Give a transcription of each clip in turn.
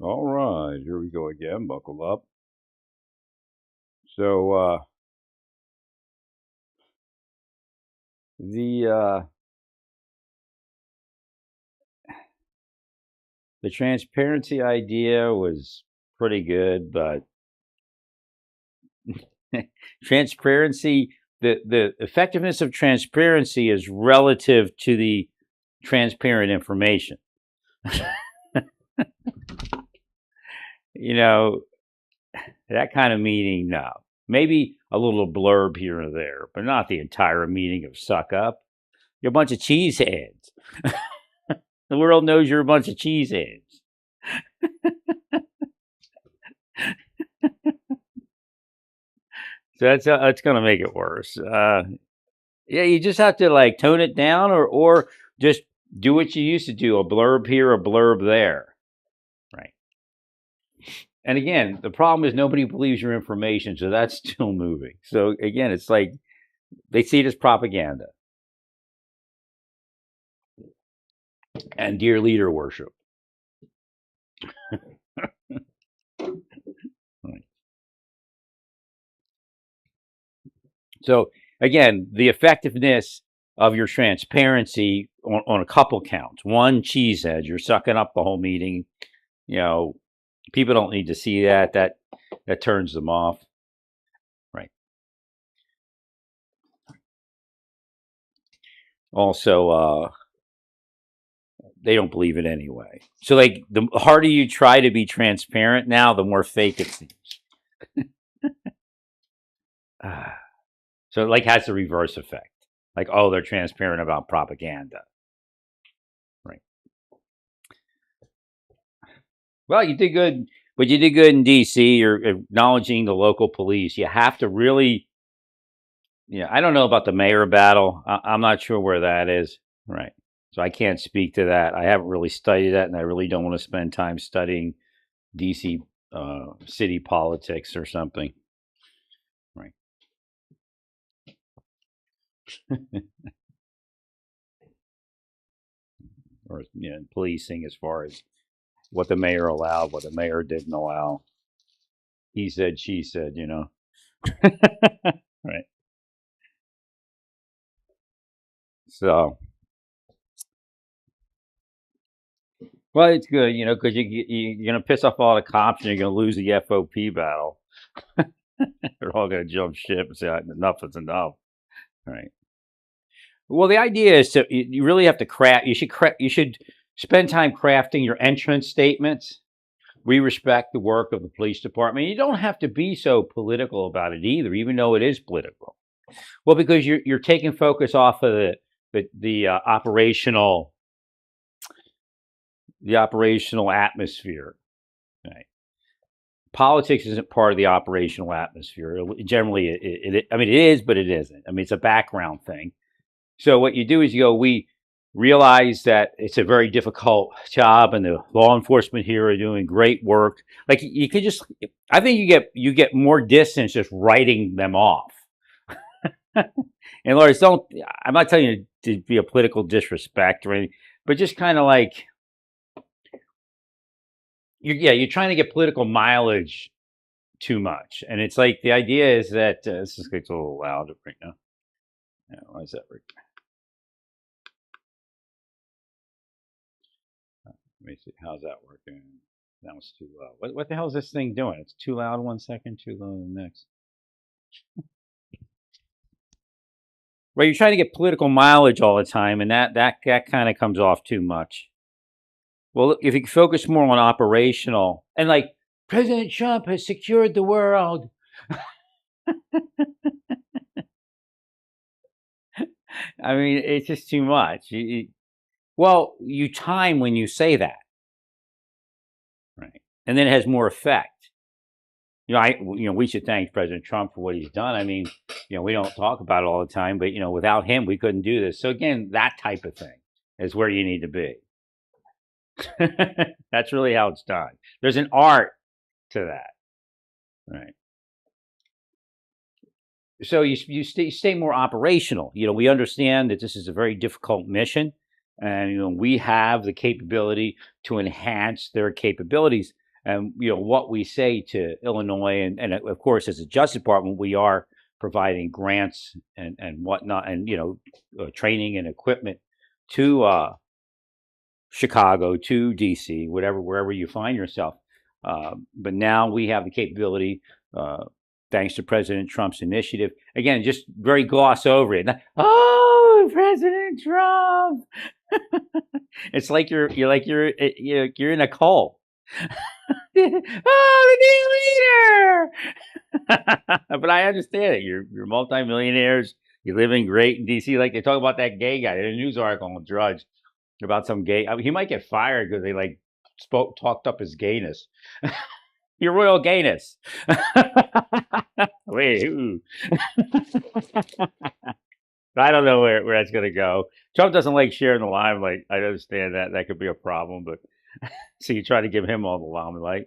All right, here we go again. Buckle up. So the the transparency idea was pretty good, but transparency, the effectiveness of transparency is relative to the transparent information. You know, that kind of meeting, no. Maybe a little blurb here or there, but not the entire meaning of suck up. You're a bunch of cheeseheads. The world knows you're a bunch of cheeseheads. So that's going to make it worse. Yeah, you just have to like tone it down, or just do what you used to do: a blurb here, a blurb there, right? And again, the problem is nobody believes your information, so that's still moving. So again, it's like they see it as propaganda and dear leader worship. Right. So again, the effectiveness of your transparency on a couple counts. One, cheesehead, you're sucking up the whole meeting. You know, people don't need to see that. That turns them off. Right. Also, they don't believe it anyway. So like the harder you try to be transparent now, the more fake it seems. So it like has the reverse effect. Like, oh, they're transparent about propaganda. Right. Well, you did good, but you did good in DC. You're acknowledging the local police. You have to really, yeah, I don't know about the mayor battle. I'm not sure where that is. Right. So I can't speak to that. I haven't really studied that, and I really don't want to spend time studying DC city politics or something. Right. Or policing as far as what the mayor allowed, what the mayor didn't allow. He said, she said, Right. So, well, it's good, because you're going to piss off all the cops and you're going to lose the FOP battle. They're all going to jump ship and say, enough is enough. Right. Well, the idea is you really have to craft. You should spend time crafting your entrance statements. We respect the work of the police department. You don't have to be so political about it either, even though it is political. Well, because you're taking focus off of the operational atmosphere. Right. Politics isn't part of the operational atmosphere. Generally, it is, but it isn't. I mean, it's a background thing. So what you do is we realize that it's a very difficult job, and the law enforcement here are doing great work. Like you could just, I think you get more distance just writing them off. And Lord, I'm not telling you to be a political disrespect or anything, but just kind of like, you're trying to get political mileage too much. And it's like, the idea is that, this gets a little loud right now. Yeah, why is that right? Let me see. How's that working? That was too loud. What the hell is this thing doing? It's too loud 1 second, too low the next. Right, you're trying to get political mileage all the time, and that kind of comes off too much. Well, if you focus more on operational, and like President Trump has secured the world. I mean, it's just too much. You time when you say that, right, and then it has more effect. We should thank President Trump for what he's done. I mean, we don't talk about it all the time, but without him, we couldn't do this. So again, that type of thing is where you need to be. That's really how it's done. There's an art to that, right? So you stay more operational. We understand that this is a very difficult mission, and we have the capability to enhance their capabilities. and what we say to Illinois, and of course, as a Justice Department, we are providing grants and whatnot, and training and equipment to Chicago, to DC, wherever you find yourself. But now we have the capability, thanks to President Trump's initiative. Again, just very gloss over it. Oh, President Trump! It's like you're in a cult. Oh, the new leader! But I understand it. You're multimillionaires. You're living great in DC. Like they talk about that gay guy in a news article on Drudge about some gay. I mean, he might get fired because they talked up his gayness. Your royal gayness. Wait, ooh. I don't know where that's going to go. Trump doesn't like sharing the limelight. I understand that could be a problem, but so you try to give him all the limelight,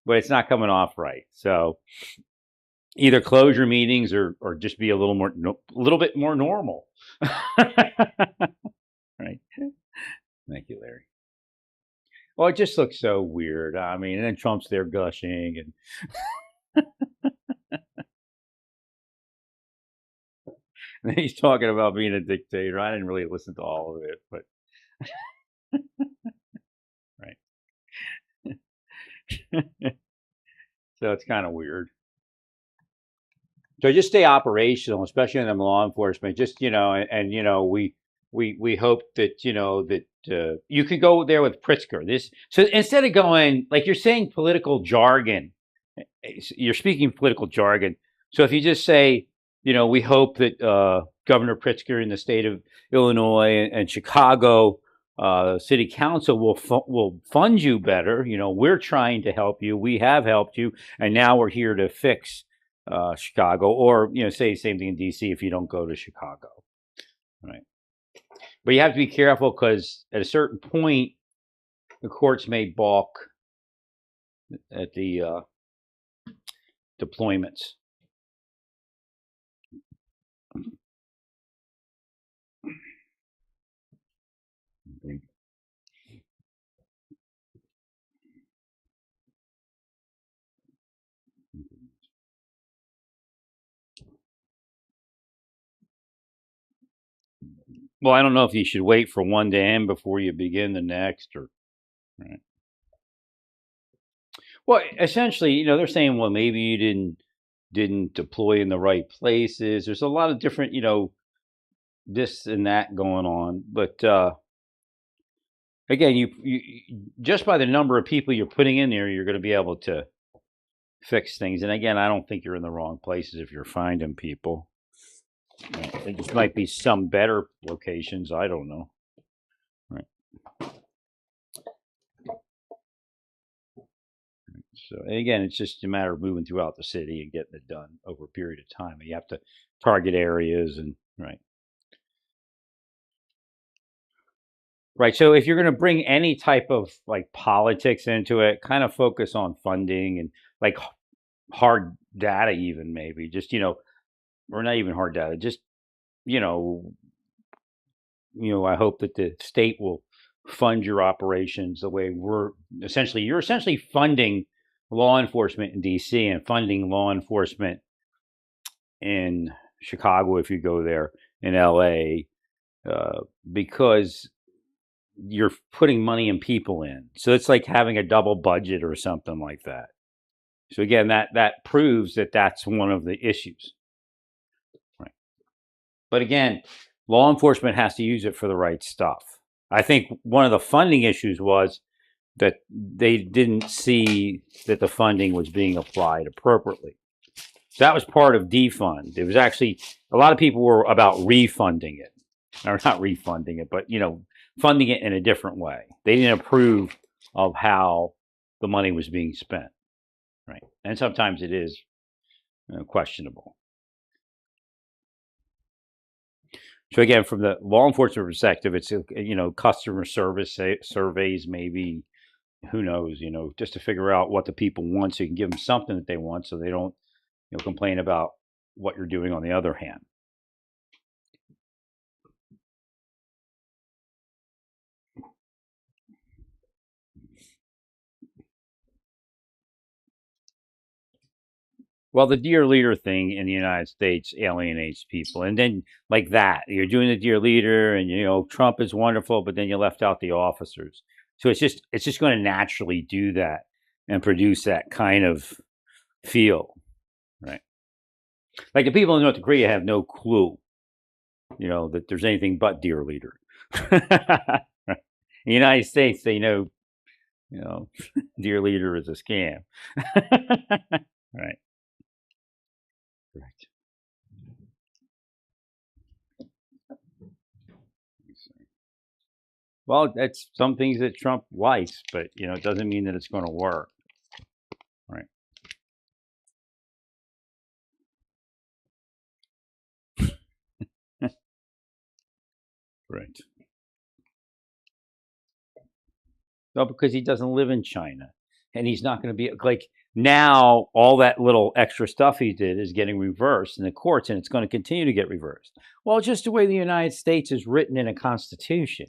but it's not coming off right. So either close your meetings or just be a little bit more normal. Right. Thank you, Larry. Well, it just looks so weird. I mean, and then Trump's there gushing and he's talking about being a dictator. I didn't really listen to all of it, but right. So it's kind of weird. So just stay operational, especially in the law enforcement. Just and we hope that that you could go there with Pritzker. So instead of going like you're saying political jargon, you're speaking political jargon. So if you just say, we hope that Governor Pritzker in the state of Illinois and Chicago City Council will fund you better. We're trying to help you. We have helped you, and now we're here to fix Chicago, or say the same thing in DC if you don't go to Chicago, right? But you have to be careful because at a certain point, the courts may balk at the deployments. Okay. Well, I don't know if you should wait for one to end before you begin the next, or right. Well, essentially, they're saying, well, maybe you didn't deploy in the right places. There's a lot of different, this and that going on. But again, you just by the number of people you're putting in there, you're going to be able to fix things. And again, I don't think you're in the wrong places if you're finding people. There just might be some better locations. I don't know. Right. So again, it's just a matter of moving throughout the city and getting it done over a period of time. You have to target areas and right. Right. So if you're going to bring any type of like politics into it, kind of focus on funding and like hard data, even maybe just, or not even hard data, just, I hope that the state will fund your operations the way you're essentially funding law enforcement in DC and funding law enforcement in Chicago if you go there, in LA, because you're putting money and people in. So it's like having a double budget or something like that. So again, that proves that that's one of the issues. Right. But again, law enforcement has to use it for the right stuff. I think one of the funding issues was that they didn't see that the funding was being applied appropriately. So that was part of defund. It was actually, a lot of people were about refunding it, or not refunding it, but funding it in a different way. They didn't approve of how the money was being spent, right? And sometimes it is questionable. So again, from the law enforcement perspective, it's customer service surveys, maybe, who knows, just to figure out what the people want, so you can give them something that they want, so they don't complain about what you're doing on the other hand. Well, the dear leader thing in the United States alienates people, and then like that, you're doing the dear leader, and Trump is wonderful, but then you left out the officers. So it's just going to naturally do that and produce that kind of feel, right? Like the people in North Korea have no clue, that there's anything but dear leader. Right? In the United States, they know, dear leader is a scam. Right. Correct. Well, that's some things that Trump likes, but it doesn't mean that it's going to work. Right. Right. Well, because he doesn't live in China, and he's not going to be like now. All that little extra stuff he did is getting reversed in the courts, and it's going to continue to get reversed. Well, just the way the United States is written in a constitution.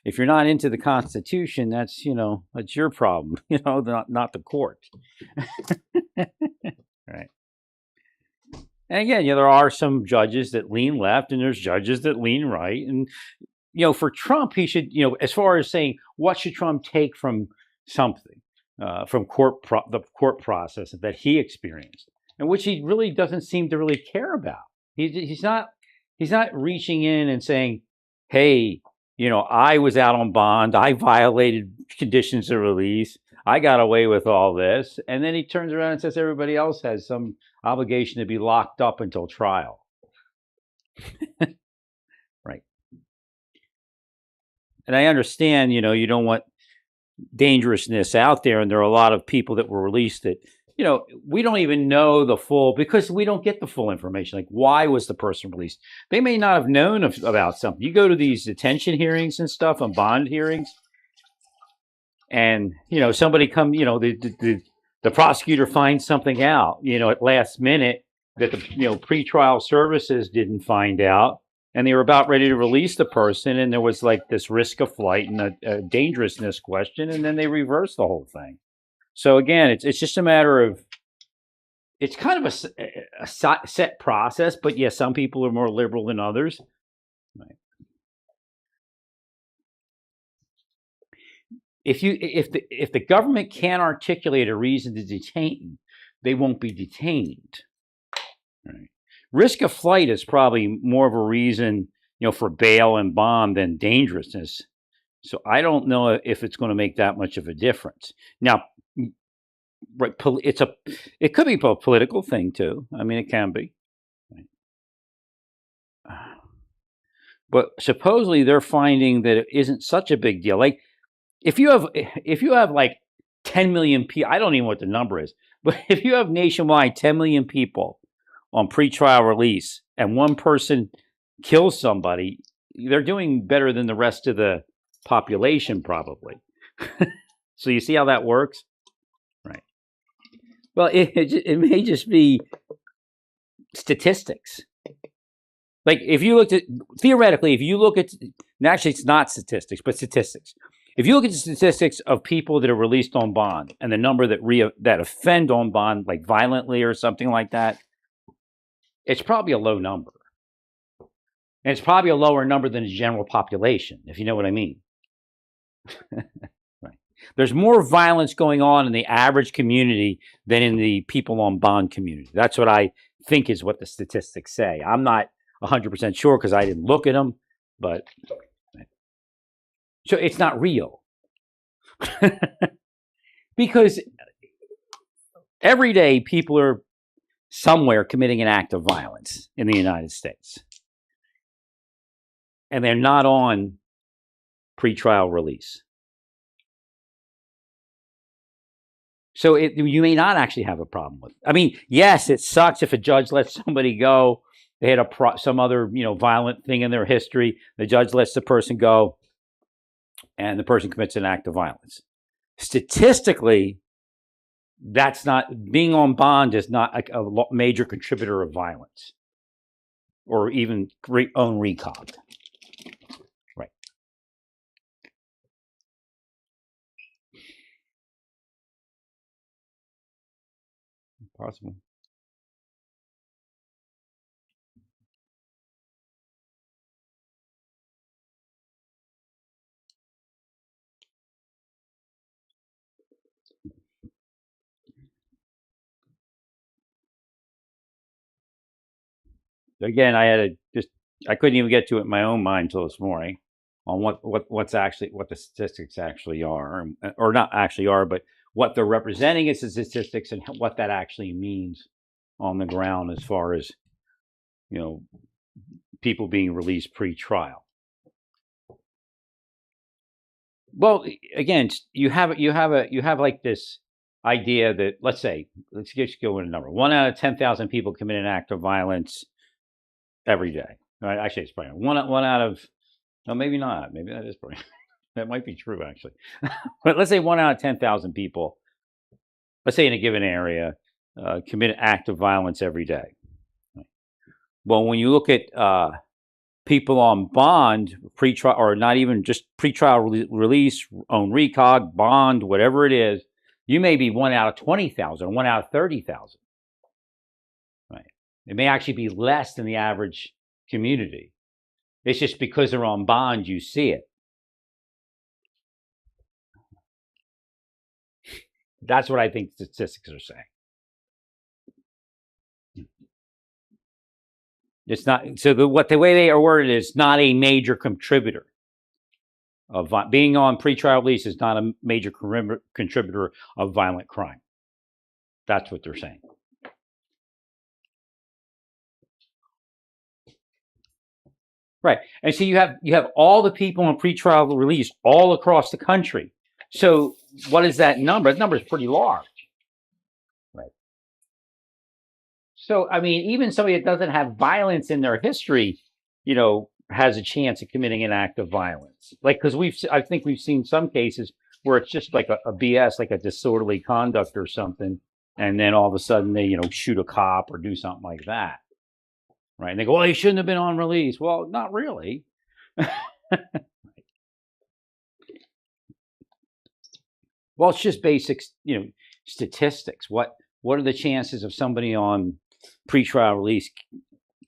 If you're not into the Constitution, that's your problem. Not the court. Right. And again, there are some judges that lean left, and there's judges that lean right. And for Trump, he should, as far as saying what should Trump take from something, from the court process that he experienced, and which he really doesn't seem to really care about. He's not reaching in and saying, "Hey, I was out on bond. I violated conditions of release. I got away with all this," and then he turns around and says everybody else has some obligation to be locked up until trial. Right. And I understand, you don't want dangerousness out there, and there are a lot of people that were released that, we don't even know the full, because we don't get the full information. Like, why was the person released? They may not have known about something. You go to these detention hearings and stuff, and bond hearings, and somebody the prosecutor finds something out, at last minute that the pretrial services didn't find out, and they were about ready to release the person, and there was like this risk of flight and a dangerousness question, and then they reversed the whole thing. So again, it's just a matter of, it's kind of a set process, but yes, some people are more liberal than others. Right. If the government can't articulate a reason to detain, they won't be detained. Right. Risk of flight is probably more of a reason, for bail and bond than dangerousness. So I don't know if it's going to make that much of a difference. Now, right, it could be a political thing too. I mean, it can be. Right. But supposedly they're finding that it isn't such a big deal. Like if you have like 10 million people, I don't even know what the number is, but if you have nationwide 10 million people on pretrial release and one person kills somebody, they're doing better than the rest of the population probably. So you see how that works? Right. Well, it may just be statistics. Like if you looked at, theoretically, if you look at, actually it's not statistics, but statistics. If you look at the statistics of people that are released on bond and the number that offend on bond, like violently or something like that, it's probably a low number. And it's probably a lower number than the general population, if you know what I mean. Right. There's more violence going on in the average community than in the people on bond community. That's what I think is what the statistics say. I'm not 100% sure because I didn't look at them, but so it's not real. Because every day people are somewhere committing an act of violence in the United States. And they're not on pretrial release. So you may not actually have a problem with it. I mean, yes, it sucks if a judge lets somebody go. They had some other violent thing in their history. The judge lets the person go, and the person commits an act of violence. Statistically, that's not, being on bond is not like a major contributor of violence or even own recall. Right. Possible. again, I couldn't even get to it in my own mind until this morning on what the statistics actually are, or not actually are, but what they're representing as the statistics and what that actually means on the ground as far as, you know, people being released pre-trial. Well, again, you have like this idea that, let's just go with a number. 1 out of 10,000 people commit an act of violence every day. Right? Actually, it's probably one out of, no, maybe not. Maybe that is probably, that might be true actually. But let's say 1 out of 10,000 people, let's say in a given area, commit an act of violence every day. Well, when you look at people on bond, pre-trial, or not even just pre-trial release, own recog, bond, whatever it is, you may be 1 out of 20,000, 1 out of 30,000. Right? It may actually be less than the average community. It's just because they're on bond, you see it. That's what I think statistics are saying. It's not, so the way they are worded is not a major contributor of being on pretrial release is not a major contributor of violent crime. That's what they're saying. Right, and so you have all the people on pretrial release all across the country. So what is that number? That number is pretty large. Right. So I mean, even somebody that doesn't have violence in their history, you know, has a chance of committing an act of violence. Like, because I think we've seen some cases where it's just like a BS, like a disorderly conduct or something, and then all of a sudden they, you know, shoot a cop or do something like that. Right. And they go, well, he shouldn't have been on release. Well, not really. Well, it's just basic, you know, statistics. What are the chances of somebody on pretrial release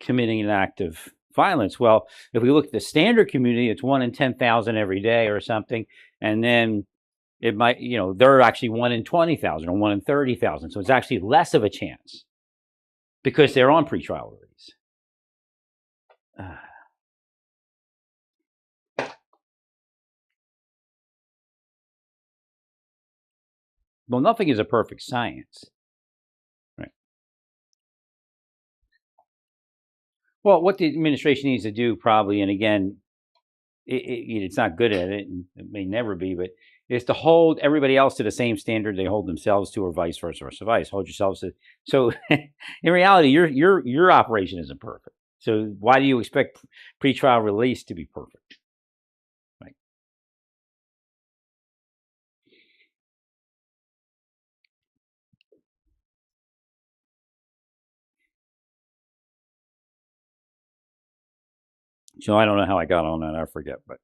committing an act of violence? Well, if we look at the standard community, it's 1 in 10,000 every day or something, and then it might, you know, they're actually 1 in 20,000 or 1 in 30,000. So it's actually less of a chance because they're on pretrial release. Well, nothing is a perfect science. Right. Well, what the administration needs to do probably, and again, it's not good at it, and it may never be, but is to hold everybody else to the same standard they hold themselves to, or vice versa, hold yourselves to. So in reality, your operation isn't perfect. So why do you expect pretrial release to be perfect? Right. So I don't know how I got on that. I forget, but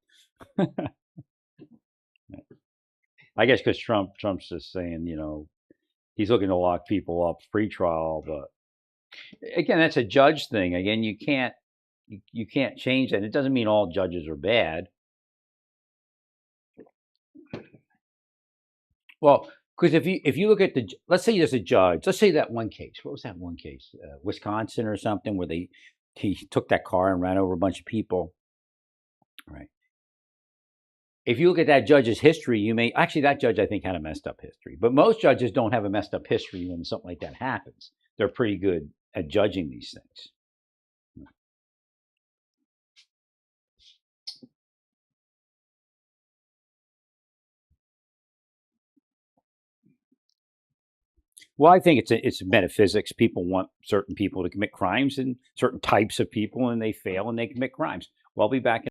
I guess because Trump's just saying, you know, he's looking to lock people up pre-trial, but again, that's a judge thing. Again, you can't change that. It doesn't mean all judges are bad. Well, because if you look at let's say there's a judge. Let's say that one case. What was that one case? Wisconsin or something, where he took that car and ran over a bunch of people. Right. If you look at that judge's history, you may actually, that judge I think had a messed up history. But most judges don't have a messed up history when something like that happens. They're pretty good at judging these things. Well, I think it's metaphysics. People want certain people to commit crimes and certain types of people, and they fail and they commit crimes. Well, I'll be back in